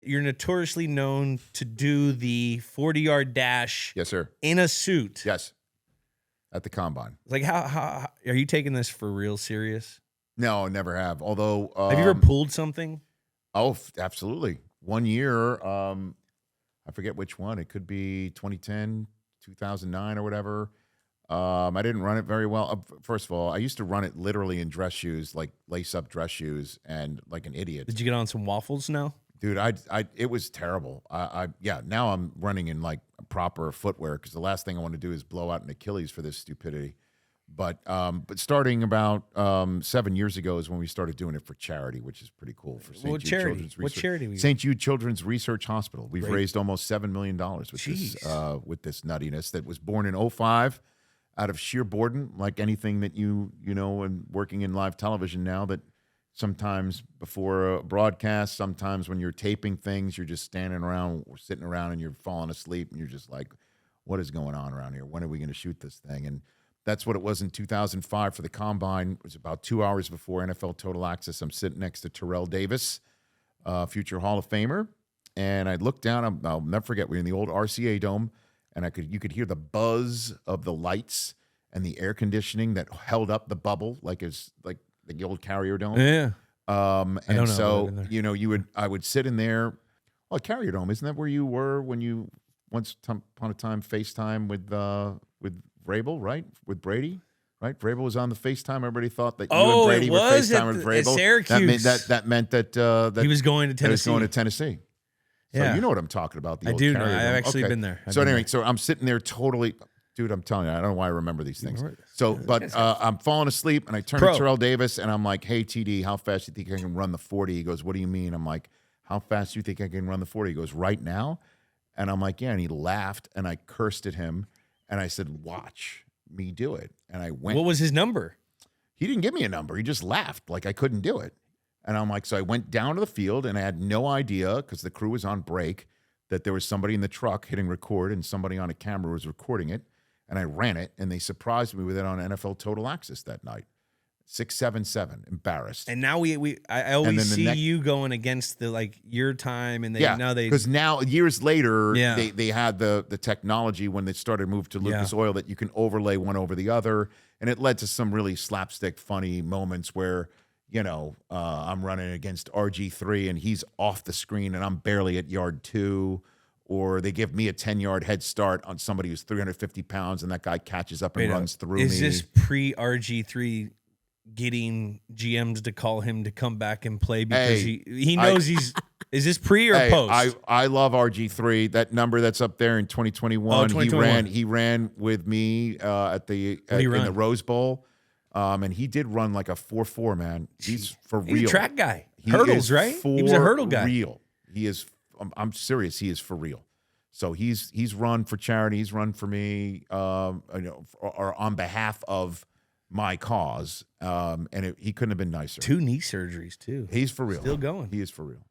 you're notoriously known to do the 40-yard dash. Yes, sir. In a suit. Yes. At the combine. Like how are you taking this for real serious? No, never have. Although, have you ever pulled something? Oh, absolutely. 1 year, I forget which one. It could be 2010, 2009, or whatever. I didn't run it very well. First of all, I used to run it literally in dress shoes, like lace-up dress shoes, and like an idiot. Did you get on some waffles now? Dude, it was terrible. Yeah, now I'm running in like proper footwear because the last thing I want to do is blow out an Achilles for this stupidity. But starting about 7 years ago is when we started doing it for charity, which is pretty cool. For St. Jude Children's Research. What charity? Were you? St. Jude Children's Research Hospital. We've raised almost $7 million with this nuttiness that was born in 2005 out of sheer boredom, like anything that you know, and working in live television now, that sometimes before a broadcast, sometimes when you're taping things, you're just standing around or sitting around and you're falling asleep and you're just like, what is going on around here? When are we going to shoot this thing? And that's what it was in 2005 for the Combine. It was about 2 hours before NFL Total Access. I'm sitting next to Terrell Davis, future Hall of Famer. And I looked down. I'll never forget. We were in the old RCA Dome, and you could hear the buzz of the lights and the air conditioning that held up the bubble like the old Carrier Dome. Yeah. And so, you know, I would sit in there. Well, Carrier Dome, isn't that where you were when you once upon a time FaceTime with Vrabel, right? With Brady, right? Vrabel was on the FaceTime. Everybody thought that you and Brady were FaceTime with Vrabel. At Syracuse. That meant that he was going to Tennessee. He was going to Tennessee. So yeah. You know what I'm talking about. I do know. I've actually been there. So anyway, so I'm sitting there totally, dude, I'm telling you, I don't know why I remember these things. So, but I'm falling asleep, and I turn to Terrell Davis, and I'm like, hey, TD, how fast do you think I can run the 40? He goes, what do you mean? I'm like, how fast do you think I can run the 40? He goes, right now? And I'm like, yeah. And he laughed, and I cursed at him, and I said, watch me do it. And I went. What was his number? He didn't give me a number. He just laughed like I couldn't do it. And I'm like, so I went down to the field, and I had no idea, because the crew was on break, that there was somebody in the truck hitting record and somebody on a camera was recording it. And I ran it, and they surprised me with it on NFL Total Access that night. 677, embarrassed. And now I always see you going against your time, and because now years later they had the technology when they started to move to Lucas Oil that you can overlay one over the other, and it led to some really slapstick funny moments where I'm running against RG3 and he's off the screen and I'm barely at yard 2. Or they give me a 10-yard head start on somebody who's 350 pounds, and that guy catches up and runs through me. Is this pre-RG3 getting GMs to call him to come back and play because he knows he's – is this pre or post? I love RG3. That number that's up there in 2021, 2021. He ran with me in the Rose Bowl, and he did run like a 4.4, man. He's for real. He's a track guy. Hurdles, right? He was a hurdle guy. Real. He is – I'm serious. He is for real. So he's run for charity. He's run for me, or on behalf of my cause. And he couldn't have been nicer. 2 knee surgeries too. He's for real. Still going. He is for real.